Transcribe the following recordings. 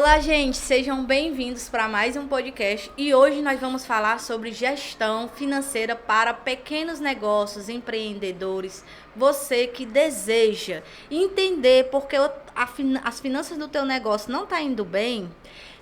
Olá, gente, sejam bem-vindos para mais um podcast e hoje nós vamos falar sobre gestão financeira para pequenos negócios, empreendedores, você que deseja entender porque as finanças do teu negócio não estão indo bem.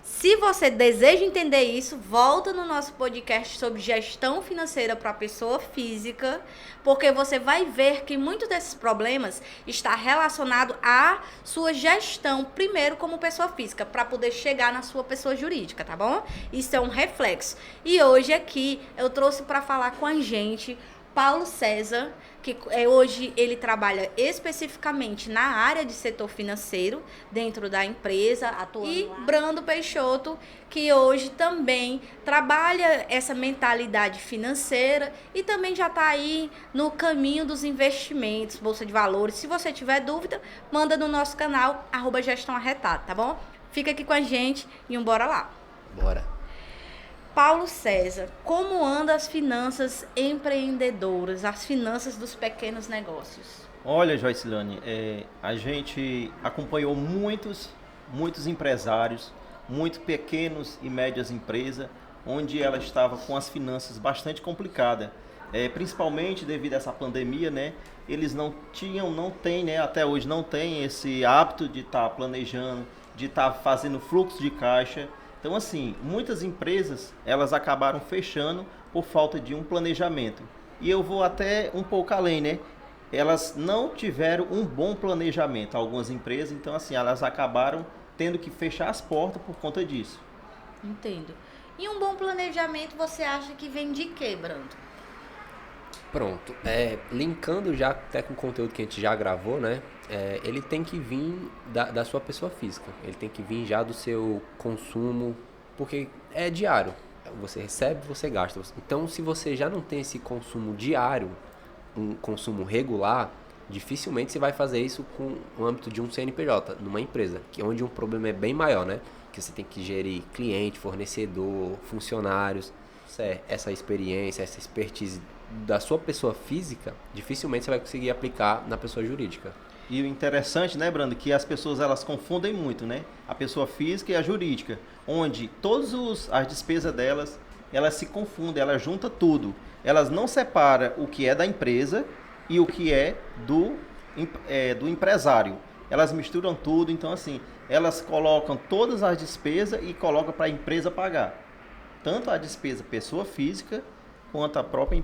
Se você deseja entender isso, volta no nosso podcast sobre gestão financeira para a pessoa física, porque você vai ver que muitos desses problemas está relacionado à sua gestão, primeiro como pessoa física, para poder chegar na sua pessoa jurídica, tá bom? Isso é um reflexo. E hoje aqui eu trouxe para falar com a gente Paulo César, que hoje ele trabalha especificamente na área de setor financeiro dentro da empresa, atuando e lá. Brando Peixoto, que hoje também trabalha essa mentalidade financeira e também já está aí no caminho dos investimentos, bolsa de valores. Se você tiver dúvida, manda no nosso canal @gestãoarretada, tá bom? Fica aqui com a gente e bora lá. Bora. Paulo César, como andam as finanças empreendedoras, as finanças dos pequenos negócios? Olha, Joycilane, a gente acompanhou muitos empresários, muitos pequenos e médias empresas, onde ela estava com as finanças bastante complicadas, principalmente devido a essa pandemia, né? Eles não têm, né? Até hoje não têm esse hábito de estar planejando, de estar fazendo fluxo de caixa. Então, assim, muitas empresas, elas acabaram fechando por falta de um planejamento. E eu vou até um pouco além, né? Elas não tiveram um bom planejamento, algumas empresas, então, assim, elas acabaram tendo que fechar as portas por conta disso. Entendo. E um bom planejamento, você acha que vem de quê, Brando? Pronto, linkando já até com o conteúdo que a gente já gravou, né? Ele tem que vir da sua pessoa física, ele tem que vir já do seu consumo, porque é diário, você recebe, você gasta. Então, se você já não tem esse consumo diário, um consumo regular, dificilmente você vai fazer isso com o âmbito de um CNPJ, numa empresa, que onde um problema é bem maior, né? Que você tem que gerir cliente, fornecedor, funcionários, essa experiência, essa expertise da sua pessoa física, dificilmente você vai conseguir aplicar na pessoa jurídica. E o interessante, né, Brando, que as pessoas elas confundem muito, né? A pessoa física e a jurídica, onde todas as despesas delas, elas se confundem, elas juntam tudo. Elas não separam o que é da empresa e o que é do empresário. Elas misturam tudo, então assim, elas colocam todas as despesas e colocam para a empresa pagar. Tanto a despesa pessoa física, quanto a própria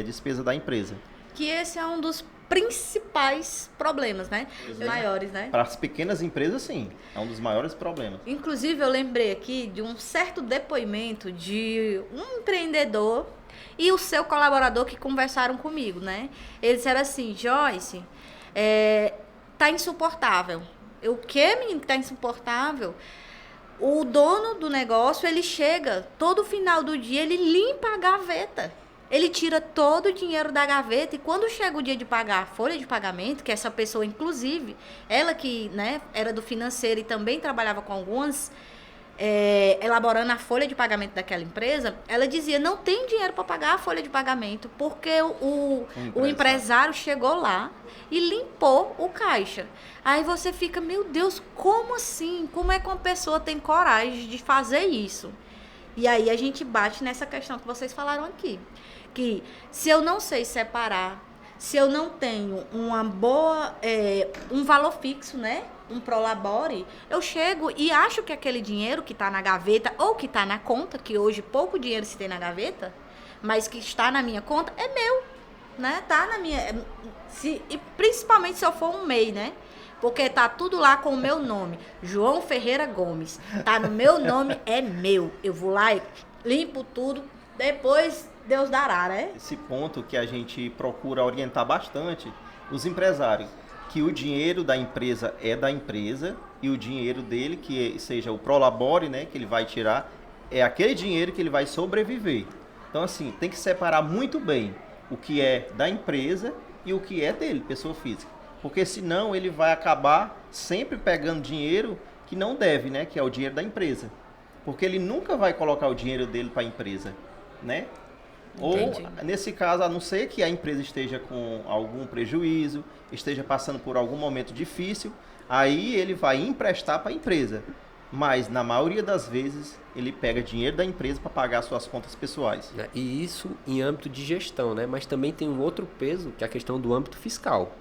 despesa da empresa. Que esse é um dos principais problemas, né? Os maiores, né? Para as pequenas empresas, sim. É um dos maiores problemas. Inclusive, eu lembrei aqui de um certo depoimento de um empreendedor e o seu colaborador que conversaram comigo, né? Eles disseram assim, Joyce, tá insuportável. O que, menino, que tá insuportável? O dono do negócio, ele chega, todo final do dia, ele limpa a gaveta. Ele tira todo o dinheiro da gaveta e quando chega o dia de pagar a folha de pagamento, que essa pessoa, inclusive, ela que, né, era do financeiro e também trabalhava com algumas, elaborando a folha de pagamento daquela empresa, ela dizia, não tem dinheiro para pagar a folha de pagamento, porque o empresário chegou lá e limpou o caixa. Aí você fica, meu Deus, como assim? Como é que uma pessoa tem coragem de fazer isso? E aí a gente bate nessa questão que vocês falaram aqui. Que se eu não sei separar, se eu não tenho uma boa, um valor fixo, né? Um prolabore, eu chego e acho que aquele dinheiro que está na gaveta ou que está na conta, que hoje pouco dinheiro se tem na gaveta, mas que está na minha conta, é meu, né? Tá na minha... e principalmente se eu for um MEI, né? Porque tá tudo lá com o meu nome, João Ferreira Gomes. Tá no meu nome, é meu. Eu vou lá e limpo tudo, depois Deus dará, né? Esse ponto que a gente procura orientar bastante os empresários, que o dinheiro da empresa é da empresa e o dinheiro dele, que seja o prolabore, né, que ele vai tirar, é aquele dinheiro que ele vai sobreviver. Então, assim, tem que separar muito bem o que é da empresa e o que é dele, pessoa física. Porque senão ele vai acabar sempre pegando dinheiro que não deve, né? Que é o dinheiro da empresa. Porque ele nunca vai colocar o dinheiro dele para a empresa, né? Entendi. Ou, nesse caso, a não ser que a empresa esteja com algum prejuízo, esteja passando por algum momento difícil, aí ele vai emprestar para a empresa. mas na maioria das vezes ele pega dinheiro da empresa para pagar suas contas pessoais. Né? E isso em âmbito de gestão, né? Mas também tem um outro peso, que é a questão do âmbito fiscal.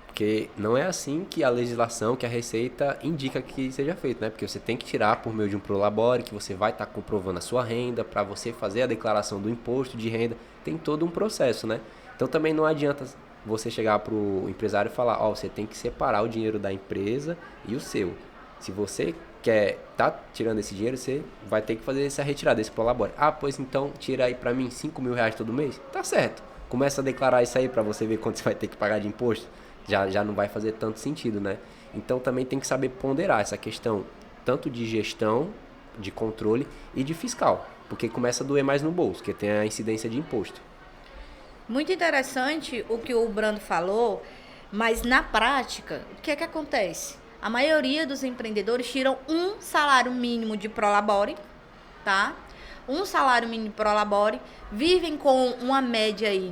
Porque não é assim que a legislação, que a Receita indica que seja feito, né? Porque você tem que tirar por meio de um prolabore, que você vai estar comprovando a sua renda, para você fazer a declaração do imposto de renda. Tem todo um processo, né? Então também não adianta você chegar para o empresário e falar, ó, você tem que separar o dinheiro da empresa e o seu. Se você quer tá tirando esse dinheiro, você vai ter que fazer essa retirada, esse prolabore. Ah, pois então tira aí para mim 5 mil reais todo mês? Tá certo. Começa a declarar isso aí para você ver quanto você vai ter que pagar de imposto. Já não vai fazer tanto sentido, né? Então também tem que saber ponderar essa questão tanto de gestão, de controle e de fiscal. Porque começa a doer mais no bolso, porque tem a incidência de imposto. Muito interessante o que o Brando falou, mas na prática, o que é que acontece? A maioria dos empreendedores tiram um salário mínimo de prolabore, tá? Um salário mínimo de prolabore, vivem com uma média aí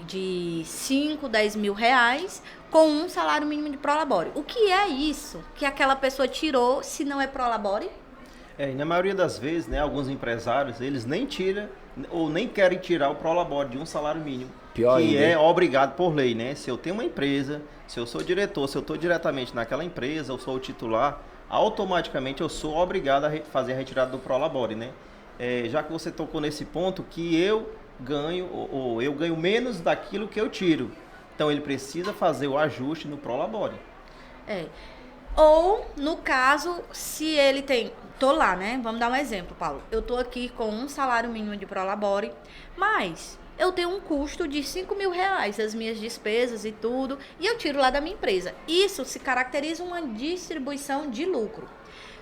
de 5, 10 mil reais, com um salário mínimo de prolabore. O que é isso que aquela pessoa tirou se não é prolabore? E na maioria das vezes, né, alguns empresários, eles nem tiram ou nem querem tirar o prolabore de um salário mínimo. Pior que ainda, é obrigado por lei, né? Se eu tenho uma empresa, se eu sou diretor, se eu estou diretamente naquela empresa, eu sou o titular, automaticamente eu sou obrigado a fazer a retirada do prolabore, né? Já que você tocou nesse ponto, que eu ganho, ou eu ganho menos daquilo que eu tiro. Então ele precisa fazer o ajuste no prolabore. Ou, no caso, se ele tem... Tô lá, né? Vamos dar um exemplo, Paulo. Eu tô aqui com um salário mínimo de prolabore, mas eu tenho um custo de 5 mil reais, as minhas despesas e tudo, e eu tiro lá da minha empresa. Isso se caracteriza uma distribuição de lucro.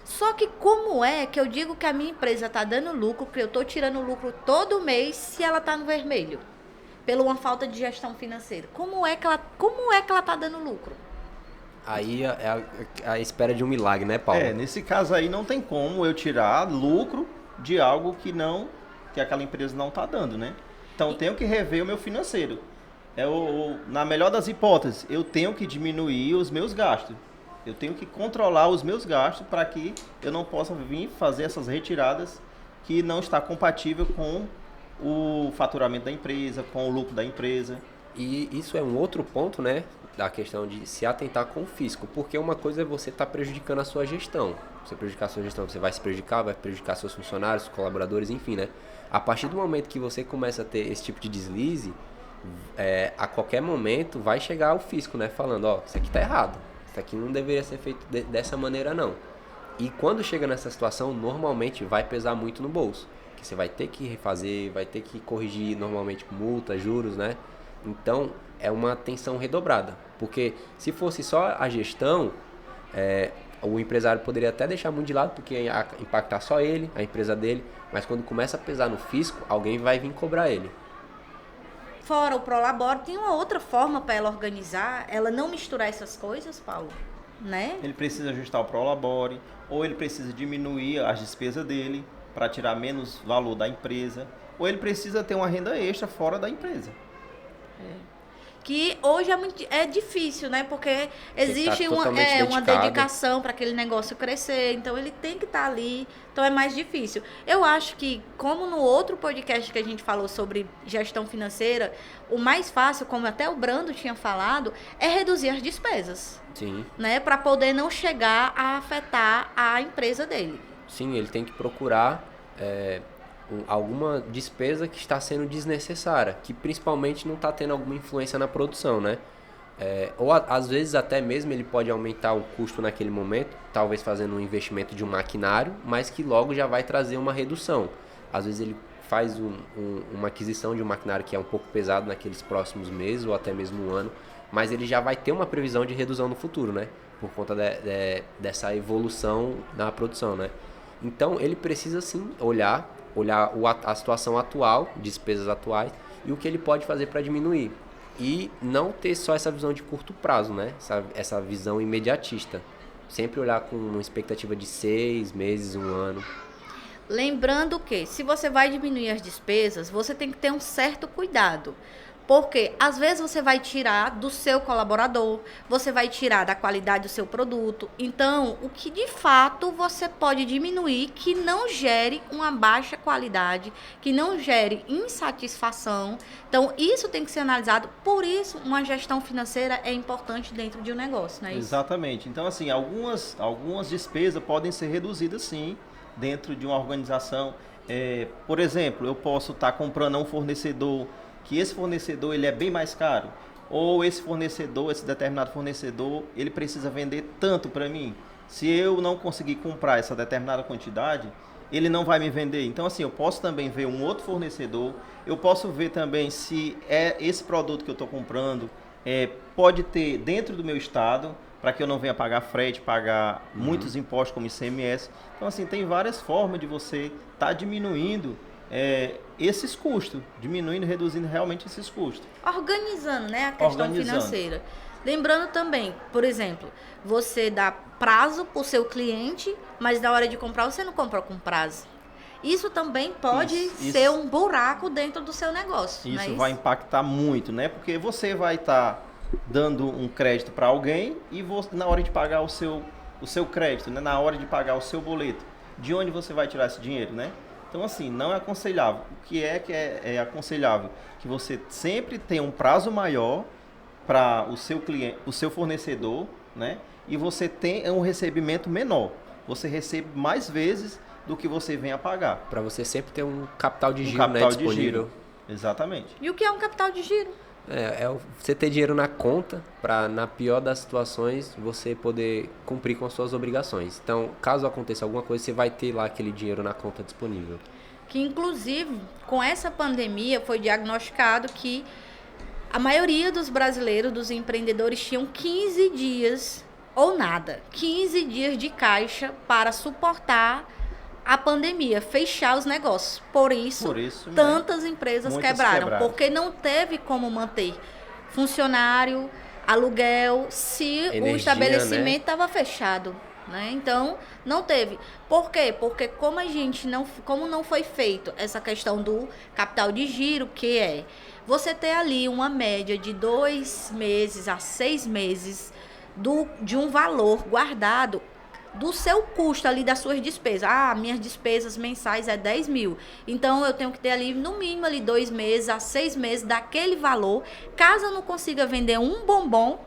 Só que como é que eu digo que a minha empresa tá dando lucro, que eu tô tirando lucro todo mês se ela tá no vermelho? Pela uma falta de gestão financeira. Como é que ela tá dando lucro? Aí é a espera de um milagre, né, Paulo? Nesse caso aí não tem como eu tirar lucro de algo que aquela empresa não está dando, né? Então eu tenho que rever o meu financeiro. Na melhor das hipóteses, eu tenho que diminuir os meus gastos. Eu tenho que controlar os meus gastos para que eu não possa vir fazer essas retiradas que não está compatível com o faturamento da empresa, com o lucro da empresa. E isso é um outro ponto, né? Da questão de se atentar com o fisco, porque uma coisa é você estar prejudicando a sua gestão. Você prejudicar a sua gestão, você vai se prejudicar, vai prejudicar seus funcionários, colaboradores, enfim, né? A partir do momento que você começa a ter esse tipo de deslize, a qualquer momento vai chegar o fisco, né? Falando, ó, isso aqui tá errado, isso aqui não deveria ser feito dessa maneira, não. E quando chega nessa situação, normalmente vai pesar muito no bolso, que você vai ter que refazer, vai ter que corrigir normalmente multa, juros, né? Então, é uma atenção redobrada, porque se fosse só a gestão, o empresário poderia até deixar muito de lado, porque ia impactar só ele, a empresa dele, mas quando começa a pesar no fisco, alguém vai vir cobrar ele. Fora o prolabore, tem uma outra forma para ela organizar, ela não misturar essas coisas, Paulo, né? Ele precisa ajustar o prolabore, ou ele precisa diminuir as despesas dele para tirar menos valor da empresa, ou ele precisa ter uma renda extra fora da empresa. Que hoje é difícil, né? Porque existe uma dedicado. dedicação para aquele negócio crescer. Então, ele tem que estar ali. Então, é mais difícil. Eu acho que, como no outro podcast que a gente falou sobre gestão financeira, o mais fácil, como até o Brando tinha falado, é reduzir as despesas. Sim. Né? Para poder não chegar a afetar a empresa dele. Sim, ele tem que procurar alguma despesa que está sendo desnecessária, que principalmente não está tendo alguma influência na produção, né? Ou às vezes até mesmo ele pode aumentar o custo naquele momento, talvez fazendo um investimento de um maquinário, mas que logo já vai trazer uma redução. Às vezes ele faz uma aquisição de um maquinário que é um pouco pesado naqueles próximos meses ou até mesmo um ano, mas ele já vai ter uma previsão de redução no futuro, né? Por conta dessa evolução na produção, né? Então ele precisa sim olhar a situação atual, despesas atuais, e o que ele pode fazer para diminuir. E não ter só essa visão de curto prazo, né? Essa visão imediatista. Sempre olhar com uma expectativa de 6 meses, 1 ano. Lembrando que, se você vai diminuir as despesas, você tem que ter um certo cuidado. Porque às vezes você vai tirar do seu colaborador, você vai tirar da qualidade do seu produto. Então, o que de fato você pode diminuir que não gere uma baixa qualidade, que não gere insatisfação. Então, isso tem que ser analisado. Por isso, uma gestão financeira é importante dentro de um negócio, não é isso? Exatamente. Então, assim, algumas despesas podem ser reduzidas, sim, dentro de uma organização. Por exemplo, eu posso estar comprando a um fornecedor que esse fornecedor ele é bem mais caro, ou esse determinado fornecedor, ele precisa vender tanto para mim. Se eu não conseguir comprar essa determinada quantidade, ele não vai me vender. Então, assim, eu posso também ver um outro fornecedor, eu posso ver também se esse produto que eu estou comprando pode ter dentro do meu estado, para que eu não venha pagar frete, pagar muitos impostos como ICMS. Então, assim, tem várias formas de você estar diminuindo esses custos, reduzindo realmente esses custos. Organizando, né, a questão financeira. Lembrando também, por exemplo, você dá prazo para o seu cliente, mas na hora de comprar você não compra com prazo. Isso também pode ser um buraco dentro do seu negócio. Isso vai impactar muito, né? Porque você vai estar dando um crédito para alguém e na hora de pagar o seu crédito, né? Na hora de pagar o seu boleto, de onde você vai tirar esse dinheiro, né? Então, assim, não é aconselhável. O que é aconselhável? Que você sempre tenha um prazo maior para o seu cliente, o seu fornecedor, né? E você tem um recebimento menor. Você recebe mais vezes do que você vem a pagar. Para você sempre ter um capital de giro, né, disponível. Exatamente. E o que é um capital de giro? Você ter dinheiro na conta para, na pior das situações, você poder cumprir com as suas obrigações. Então, caso aconteça alguma coisa, você vai ter lá aquele dinheiro na conta disponível. Que, inclusive, com essa pandemia, foi diagnosticado que a maioria dos brasileiros, dos empreendedores, tinham 15 dias ou nada. 15 dias de caixa para suportar a pandemia, fechar os negócios. Por isso tantas empresas quebraram, porque não teve como manter funcionário, aluguel, se o estabelecimento estava fechado, né? Então, não teve. Por quê? Porque como não foi feito essa questão do capital de giro, que é você ter ali uma média de 2 meses a 6 meses de um valor guardado do seu custo ali, das suas despesas. Minhas despesas mensais é 10 mil. Então, eu tenho que ter ali, no mínimo, ali 2 meses a 6 meses daquele valor. Caso eu não consiga vender um bombom,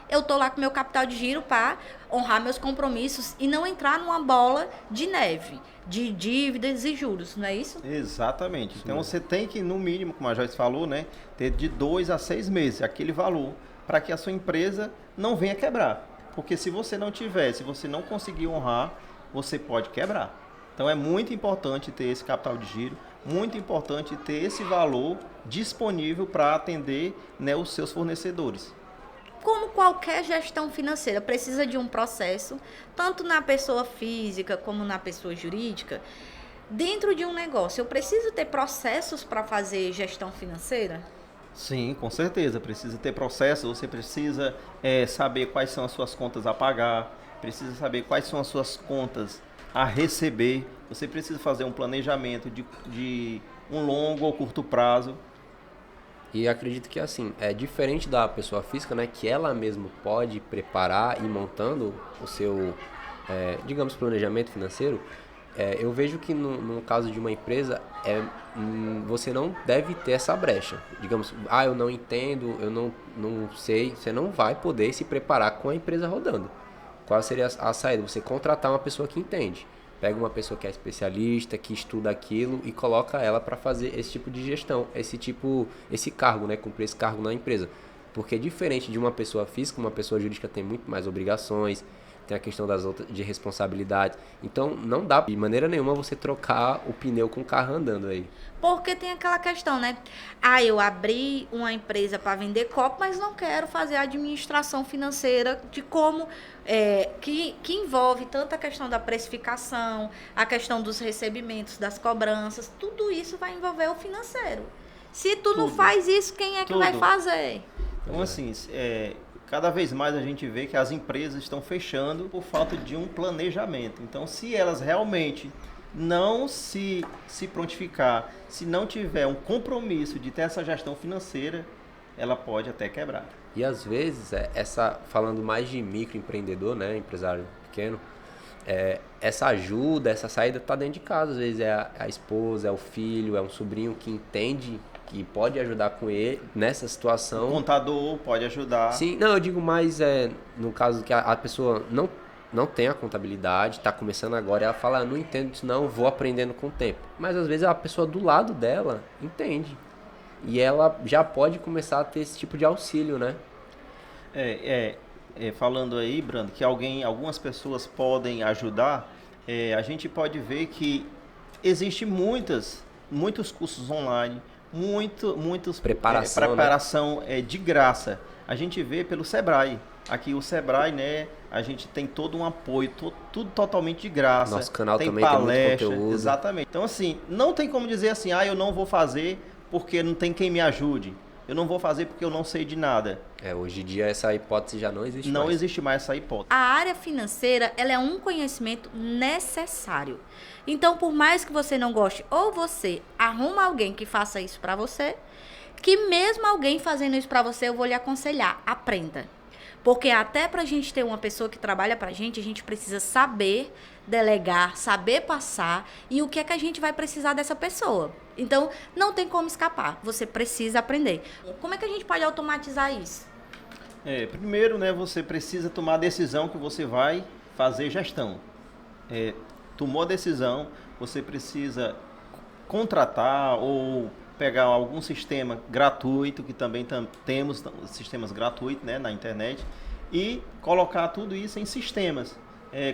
eu tô lá com meu capital de giro para honrar meus compromissos e não entrar numa bola de neve, de dívidas e juros, não é isso? Exatamente. Então, você tem que, no mínimo, como a Joyce falou, né, ter de 2 a 6 meses aquele valor para que a sua empresa não venha quebrar. Porque se você não conseguir honrar, você pode quebrar. Então é muito importante ter esse capital de giro, muito importante ter esse valor disponível para atender, né, os seus fornecedores. Como qualquer gestão financeira precisa de um processo, tanto na pessoa física como na pessoa jurídica, dentro de um negócio, eu preciso ter processos para fazer gestão financeira? Sim, com certeza. Precisa ter processo, você precisa saber quais são as suas contas a pagar, precisa saber quais são as suas contas a receber, você precisa fazer um planejamento de um longo ou curto prazo. E acredito que, assim, é diferente da pessoa física, né, que ela mesma pode preparar e ir montando o seu, digamos, planejamento financeiro. Eu vejo que no caso de uma empresa, você não deve ter essa brecha. Digamos, eu não entendo, eu não sei, você não vai poder se preparar com a empresa rodando. Qual seria a saída? Você contratar uma pessoa que entende. Pega uma pessoa que é especialista, que estuda aquilo e coloca ela para fazer esse tipo de gestão, esse cargo, né, cumprir esse cargo na empresa. Porque diferente de uma pessoa física, uma pessoa jurídica tem muito mais obrigações, tem a questão das outras de responsabilidade. Então, não dá de maneira nenhuma você trocar o pneu com o carro andando aí. Porque tem aquela questão, né? Eu abri uma empresa para vender copo, mas não quero fazer a administração financeira de como que envolve tanto a questão da precificação, a questão dos recebimentos, das cobranças. Tudo isso vai envolver o financeiro. Se tu não faz isso, quem é que vai fazer? Então, assim, cada vez mais a gente vê que as empresas estão fechando por falta de um planejamento. Então, se elas realmente não se prontificar, se não tiver um compromisso de ter essa gestão financeira, ela pode até quebrar. E às vezes, falando mais de microempreendedor, né, empresário pequeno, essa ajuda, essa saída está dentro de casa. Às vezes é a esposa, é o filho, é um sobrinho que entende que pode ajudar com ele nessa situação. O contador pode ajudar. Sim, não, eu digo mais no caso que a pessoa não tem a contabilidade, está começando agora, e ela fala, não entendo isso não, vou aprendendo com o tempo. Mas às vezes a pessoa do lado dela entende. E ela já pode começar a ter esse tipo de auxílio, né? Falando aí, Brando, que algumas pessoas podem ajudar, a gente pode ver que existe muitos cursos online, muitos preparação de graça. A gente vê pelo Sebrae. Aqui o Sebrae, né, a gente tem todo um apoio, tudo totalmente de graça. Nosso canal tem também palestra, tem muito conteúdo. Exatamente. Então assim, não tem como dizer assim, eu não vou fazer porque não tem quem me ajude. Eu não vou fazer porque eu não sei de nada. Hoje em dia essa hipótese já não existe mais. Não existe mais essa hipótese. A área financeira, ela é um conhecimento necessário. Então, por mais que você não goste, ou você arruma alguém que faça isso pra você, que mesmo alguém fazendo isso pra você, eu vou lhe aconselhar, aprenda. Porque até pra gente ter uma pessoa que trabalha pra gente, a gente precisa saber delegar, saber passar e o que é que a gente vai precisar dessa pessoa. Então, não tem como escapar. Você precisa aprender. Como é que a gente pode automatizar isso? Primeiro, né, você precisa tomar a decisão que você vai fazer gestão. Tomou a decisão, você precisa contratar ou pegar algum sistema gratuito, que também temos sistemas gratuitos, né, na internet, e colocar tudo isso em sistemas.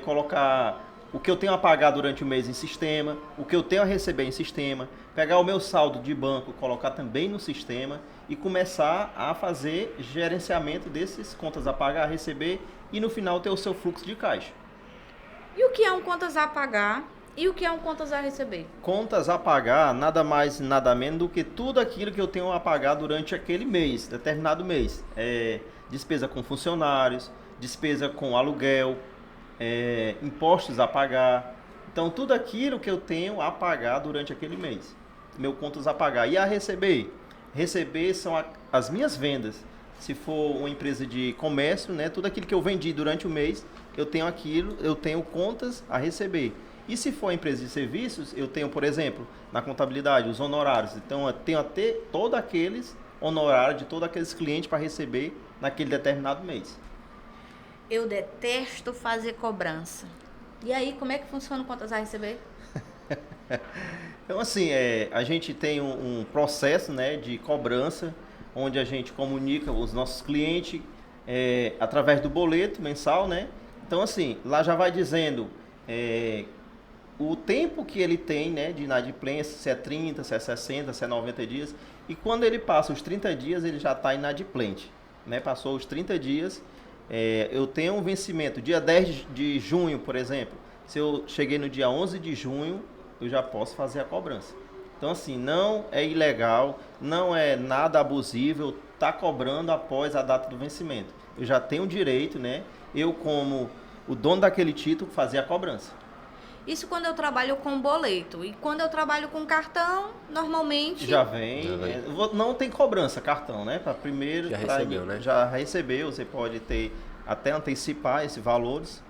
Colocar o que eu tenho a pagar durante o mês em sistema, o que eu tenho a receber em sistema, pegar o meu saldo de banco, colocar também no sistema e começar a fazer gerenciamento desses contas a pagar, a receber e no final ter o seu fluxo de caixa. E o que é um contas a pagar e o que é um contas a receber? Contas a pagar, nada mais, nada menos do que tudo aquilo que eu tenho a pagar durante aquele mês, determinado mês. Despesa com funcionários, despesa com aluguel, impostos a pagar. Então, tudo aquilo que eu tenho a pagar durante aquele mês. Meu contas a pagar. E a receber? Receber são as minhas vendas. Se for uma empresa de comércio, né, tudo aquilo que eu vendi durante o mês, eu tenho contas a receber. E se for empresa de serviços, eu tenho, por exemplo, na contabilidade, os honorários. Então, eu tenho até todos aqueles honorários de todos aqueles clientes para receber naquele determinado mês. Eu detesto fazer cobrança. E aí, como é que funciona o contas a receber? Então, assim, a gente tem um processo, né, de cobrança, onde a gente comunica os nossos clientes através do boleto mensal, né? Então, assim, lá já vai dizendo o tempo que ele tem, né, de inadimplência, se é 30, se é 60, se é 90 dias. E quando ele passa os 30 dias, ele já está inadimplente, né? Passou os 30 dias, eu tenho um vencimento, dia 10 de junho, por exemplo. Se eu cheguei no dia 11 de junho, eu já posso fazer a cobrança. Então, assim, não é ilegal, não é nada abusivo, tá cobrando após a data do vencimento. Eu já tenho o direito, né? Eu, como o dono daquele título, fazer a cobrança. Isso quando eu trabalho com boleto. E quando eu trabalho com cartão, normalmente... Já vem. Não tem cobrança cartão, né? Para primeiro... Recebeu, né? Já recebeu, você pode até antecipar esses valores.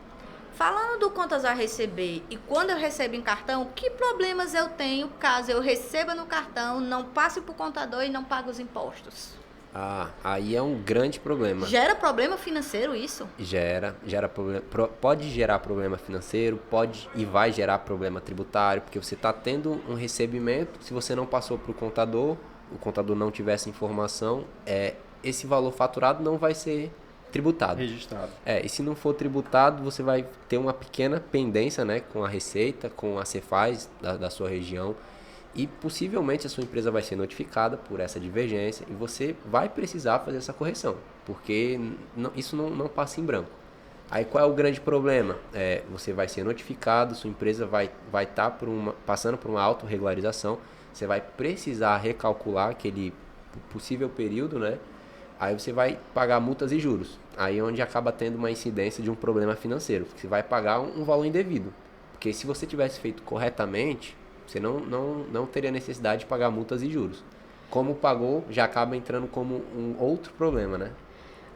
Falando do contas a receber e quando eu recebo em cartão, que problemas eu tenho caso eu receba no cartão, não passe para o contador e não pague os impostos? Aí é um grande problema. Gera problema financeiro isso? Gera problema, pode gerar problema financeiro, pode e vai gerar problema tributário, porque você está tendo um recebimento, se você não passou para o contador não tiver essa informação, esse valor faturado não vai ser tributado. Registrado. E se não for tributado, você vai ter uma pequena pendência, né, com a Receita, com a Cefaz da sua região, e possivelmente a sua empresa vai ser notificada por essa divergência e você vai precisar fazer essa correção, porque isso não passa em branco. Aí qual é o grande problema? Você vai ser notificado, sua empresa vai estar passando por uma autorregularização, você vai precisar recalcular aquele possível período, né? Aí você vai pagar multas e juros. Aí é onde acaba tendo uma incidência de um problema financeiro, porque você vai pagar um valor indevido. Porque se você tivesse feito corretamente, você não teria necessidade de pagar multas e juros. como pagou, já acaba entrando como um outro problema, né?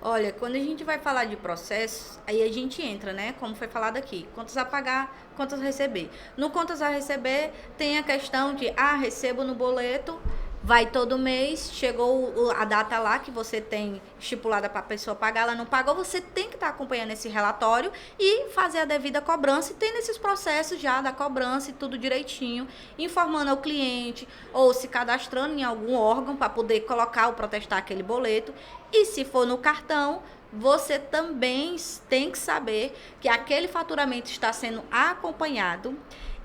Olha, quando a gente vai falar de processos, aí a gente entra, né? Como foi falado aqui, contas a pagar, contas a receber. No contas a receber, tem a questão de, recebo no boleto, vai todo mês, chegou a data lá que você tem estipulada para a pessoa pagar, ela não pagou, você tem que estar acompanhando esse relatório e fazer a devida cobrança, e tem nesses processos já da cobrança e tudo direitinho, informando ao cliente ou se cadastrando em algum órgão para poder colocar ou protestar aquele boleto. E se for no cartão, você também tem que saber que aquele faturamento está sendo acompanhado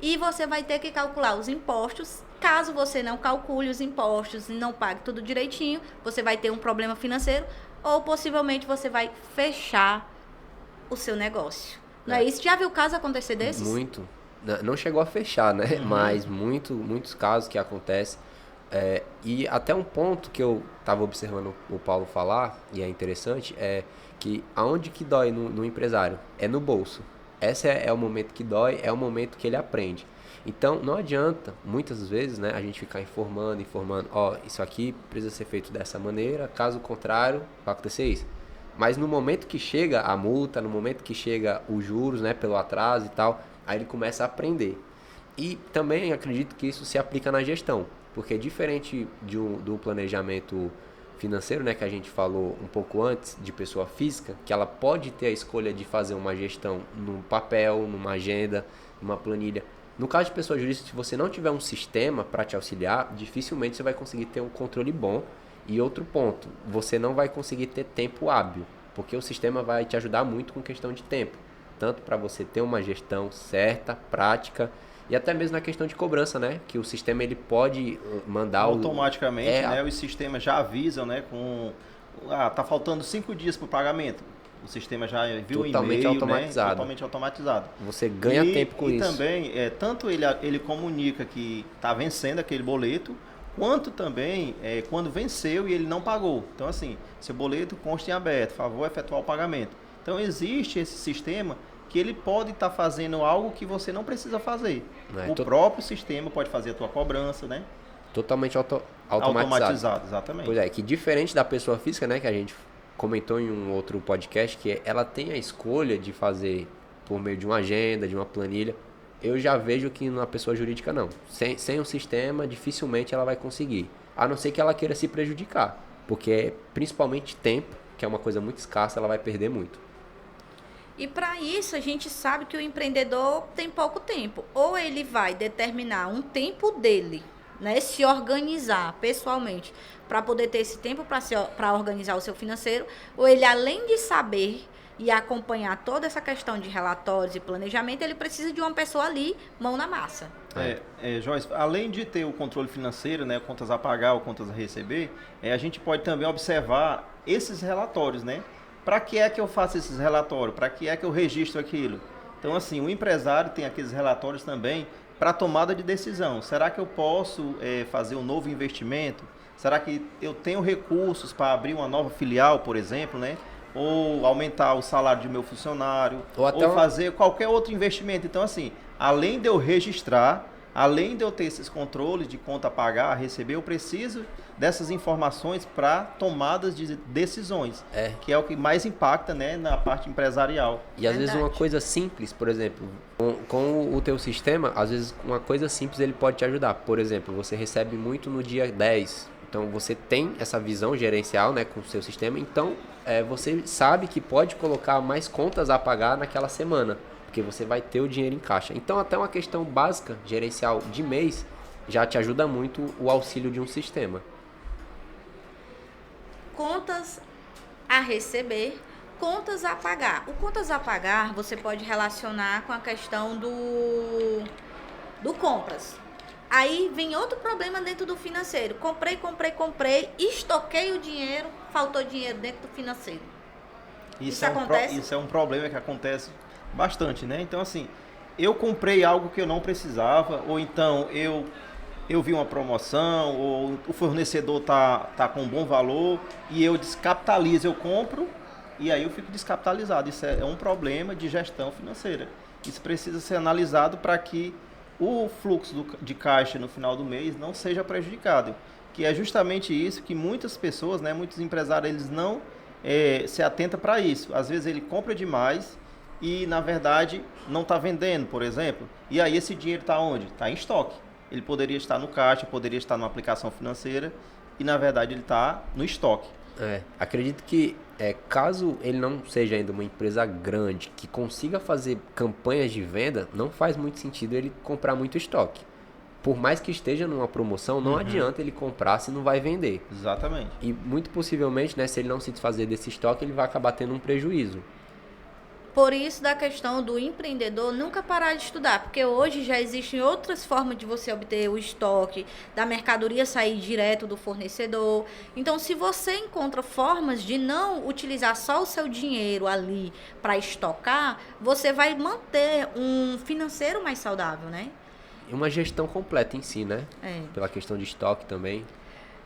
e você vai ter que calcular os impostos. Caso você não calcule os impostos e não pague tudo direitinho, você vai ter um problema financeiro ou possivelmente você vai fechar o seu negócio. Não é isso? Já viu caso acontecer desses? Muito. Não chegou a fechar, né? Mas muitos casos que acontecem. E até um ponto que eu estava observando o Paulo falar, e é interessante, é que aonde que dói no empresário? É no bolso. Esse é o momento que dói, é o momento que ele aprende. Então, não adianta, muitas vezes, né, a gente ficar informando, isso aqui precisa ser feito dessa maneira, caso contrário, vai acontecer isso. Mas no momento que chega a multa, no momento que chega os juros, né, pelo atraso e tal, aí ele começa a aprender. E também acredito que isso se aplica na gestão, porque diferente do planejamento financeiro, né, que a gente falou um pouco antes, de pessoa física, que ela pode ter a escolha de fazer uma gestão num papel, numa agenda, numa planilha. No caso de pessoa jurídica, se você não tiver um sistema para te auxiliar, dificilmente você vai conseguir ter um controle bom. E outro ponto, você não vai conseguir ter tempo hábil, porque o sistema vai te ajudar muito com questão de tempo. Tanto para você ter uma gestão certa, prática, e até mesmo na questão de cobrança, né? Que o sistema ele pode mandar automaticamente, né? Os sistemas já avisam, né? Tá faltando 5 dias para o pagamento. O sistema já viu o e-mail, automatizado. Né? Totalmente automatizado. Você ganha tempo com isso. E também, tanto ele comunica que está vencendo aquele boleto, quanto também quando venceu e ele não pagou. Então, assim, seu boleto consta em aberto, favor efetuar o pagamento. Então, existe esse sistema que ele pode estar fazendo algo que você não precisa fazer. O próprio sistema pode fazer a tua cobrança, né? Totalmente automatizado, exatamente. Pois é, que diferente da pessoa física, né, que a gente comentou em um outro podcast, que ela tem a escolha de fazer por meio de uma agenda, de uma planilha. Eu já vejo que na pessoa jurídica não. Sem um sistema, dificilmente ela vai conseguir. A não ser que ela queira se prejudicar. Porque principalmente tempo, que é uma coisa muito escassa, ela vai perder muito. E para isso a gente sabe que o empreendedor tem pouco tempo. Ou ele vai determinar um tempo dele, né, se organizar pessoalmente para poder ter esse tempo para organizar o seu financeiro, ou ele, além de saber e acompanhar toda essa questão de relatórios e planejamento, ele precisa de uma pessoa ali, mão na massa. Joyce, além de ter o controle financeiro, né, contas a pagar ou contas a receber, a gente pode também observar esses relatórios, né? Para que é que eu faço esses relatórios? Para que é que eu registro aquilo? Então, assim, o empresário tem aqueles relatórios também para tomada de decisão. Será que eu posso fazer um novo investimento? Será que eu tenho recursos para abrir uma nova filial, por exemplo, né? Ou aumentar o salário do meu funcionário, ou fazer qualquer outro investimento. Então, assim, além de eu registrar, além de eu ter esses controles de conta a pagar, a receber, eu preciso dessas informações para tomadas de decisões, que é o que mais impacta, né, na parte empresarial. E às vezes uma coisa simples, por exemplo, com o teu sistema, às vezes uma coisa simples ele pode te ajudar. Por exemplo, você recebe muito no dia 10, então você tem essa visão gerencial, né, com o seu sistema, então você sabe que pode colocar mais contas a pagar naquela semana, porque você vai ter o dinheiro em caixa. Então até uma questão básica, gerencial de mês, já te ajuda muito o auxílio de um sistema. Contas a receber, contas a pagar. O contas a pagar você pode relacionar com a questão do compras. Aí vem outro problema dentro do financeiro. Comprei, estoquei o dinheiro, faltou dinheiro dentro do financeiro. Isso acontece? Isso é um problema que acontece bastante, né? Então, assim, eu comprei algo que eu não precisava, ou então eu vi uma promoção, ou o fornecedor tá com um bom valor, e eu descapitalizo, eu compro, e aí eu fico descapitalizado. Isso é um problema de gestão financeira. Isso precisa ser analisado para que o fluxo de caixa no final do mês não seja prejudicado. que é justamente isso que muitas pessoas, né, muitos empresários, eles não se atentam para isso. Às vezes ele compra demais e, na verdade, não está vendendo, por exemplo. E aí esse dinheiro está onde? Está em estoque. Ele poderia estar no caixa, poderia estar numa aplicação financeira e, na verdade, ele está no estoque. Acredito que caso ele não seja ainda uma empresa grande que consiga fazer campanhas de venda, não faz muito sentido ele comprar muito estoque. Por mais que esteja numa promoção, não adianta ele comprar se não vai vender. Exatamente. E muito possivelmente, né, se ele não se desfazer desse estoque, ele vai acabar tendo um prejuízo. Por isso da questão do empreendedor nunca parar de estudar, porque hoje já existem outras formas de você obter o estoque, da mercadoria sair direto do fornecedor. Então, se você encontra formas de não utilizar só o seu dinheiro ali para estocar, você vai manter um financeiro mais saudável, né? E uma gestão completa em si, né? Pela questão de estoque também.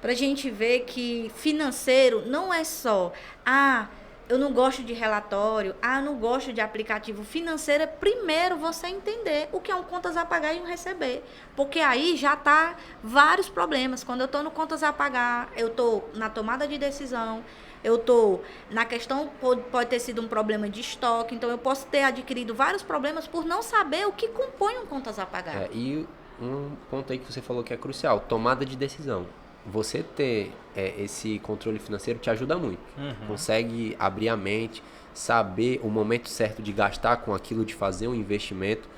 Pra gente ver que financeiro não é só, eu não gosto de relatório, eu não gosto de aplicativo financeiro. Primeiro você entender o que é um contas a pagar e um receber. Porque aí já tá vários problemas. Quando eu tô no contas a pagar, eu tô na tomada de decisão, eu tô na questão, pode ter sido um problema de estoque, então eu posso ter adquirido vários problemas por não saber o que compõe um contas a pagar. E um ponto aí que você falou que é crucial, tomada de decisão. Você ter esse controle financeiro te ajuda muito. Consegue abrir a mente, saber o momento certo de gastar com aquilo, de fazer um investimento.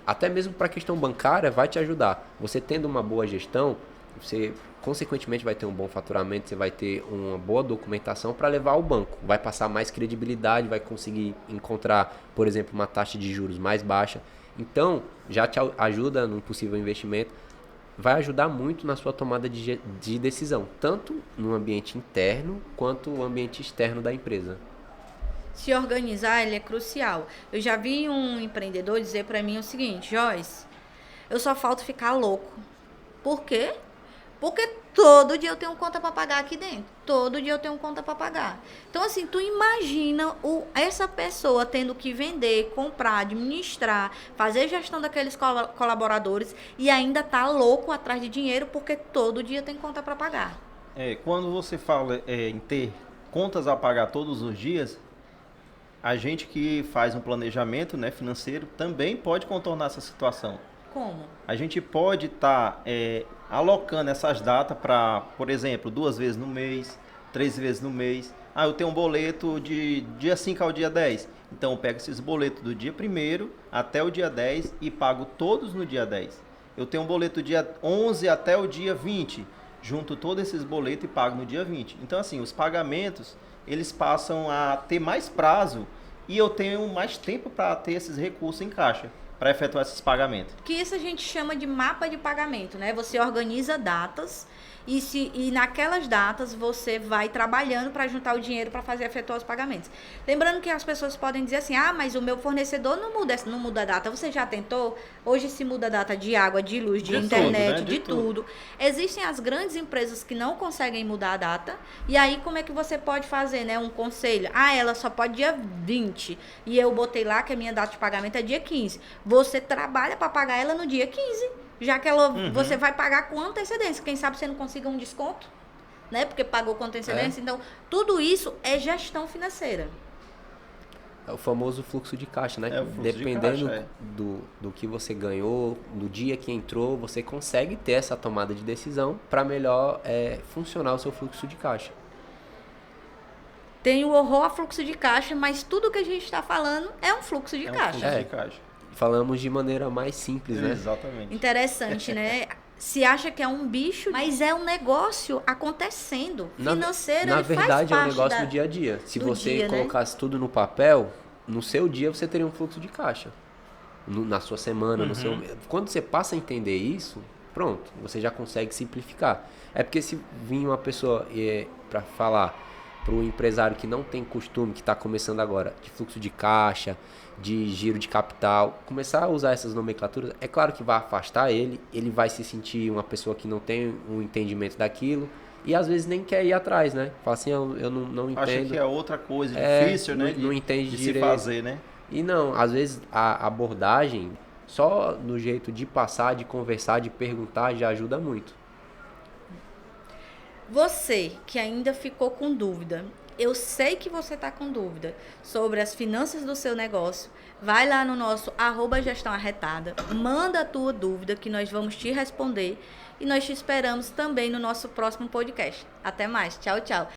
Até mesmo para a questão bancária vai te ajudar. Você tendo uma boa gestão, você consequentemente vai ter um bom faturamento, você vai ter uma boa documentação para levar ao banco. Vai passar mais credibilidade, vai conseguir encontrar, por exemplo, uma taxa de juros mais baixa. Então, já te ajuda num possível investimento. Vai ajudar muito na sua tomada de decisão, tanto no ambiente interno quanto no ambiente externo da empresa. Se organizar, ele é crucial. Eu já vi um empreendedor dizer para mim o seguinte: Joyce, eu só falta ficar louco. Por quê? Porque todo dia eu tenho conta para pagar aqui dentro. Todo dia eu tenho conta para pagar. Então, assim, tu imagina essa pessoa tendo que vender, comprar, administrar, fazer gestão daqueles colaboradores e ainda tá louco atrás de dinheiro porque todo dia tem conta para pagar. Quando você fala em ter contas a pagar todos os dias, a gente que faz um planejamento, né, financeiro também pode contornar essa situação. Como? A gente pode estar alocando essas datas para, por exemplo, 2 vezes no mês, 3 vezes no mês. Eu tenho um boleto de dia 5 ao dia 10. Então eu pego esses boletos do dia 1º até o dia 10 e pago todos no dia 10. Eu tenho um boleto do dia 11 até o dia 20. Junto todos esses boletos e pago no dia 20. Então, assim, os pagamentos, eles passam a ter mais prazo e eu tenho mais tempo para ter esses recursos em caixa, para efetuar esses pagamentos. Que isso a gente chama de mapa de pagamento, né? Você organiza datas e naquelas datas você vai trabalhando para juntar o dinheiro para efetuar os pagamentos. Lembrando que as pessoas podem dizer assim: mas o meu fornecedor não muda a data. Você já tentou? Hoje se muda a data de água, de luz, de internet, tudo, né? de tudo. Existem as grandes empresas que não conseguem mudar a data. E aí como é que você pode fazer, né? Um conselho. Ela só pode dia 20. E eu botei lá que a minha data de pagamento é dia 15. Você trabalha para pagar ela no dia 15. Já que você vai pagar com antecedência. Quem sabe você não consiga um desconto, né? Porque pagou com antecedência. Então, tudo isso é gestão financeira. É o famoso fluxo de caixa, né? Dependendo do que você ganhou, do dia que entrou, você consegue ter essa tomada de decisão para melhor funcionar o seu fluxo de caixa. Tem o horror a fluxo de caixa, mas tudo que a gente está falando é um fluxo de caixa. Fluxo de caixa. Falamos de maneira mais simples, né? Exatamente. Interessante, né? Se acha que é um bicho, mas é um negócio acontecendo. Financeiro, na verdade, é um negócio do dia a dia. Se você colocasse tudo no papel, no seu dia você teria um fluxo de caixa. Na sua semana, no seu... Quando você passa a entender isso, pronto, você já consegue simplificar. É porque se vir uma pessoa para falar para o empresário que não tem costume, que está começando agora, de fluxo de caixa, de giro de capital, começar a usar essas nomenclaturas, é claro que vai afastar ele vai se sentir uma pessoa que não tem um entendimento daquilo e às vezes nem quer ir atrás, né? Fala assim, eu não entendo. Acha que é outra coisa difícil, né? Não entende de direito. Se fazer, né? E não, às vezes a abordagem, só no jeito de passar, de conversar, de perguntar, já ajuda muito. Você que ainda ficou com dúvida, eu sei que você está com dúvida sobre as finanças do seu negócio, vai lá no nosso @gestãoarretada, manda a tua dúvida que nós vamos te responder e nós te esperamos também no nosso próximo podcast. Até mais, tchau, tchau.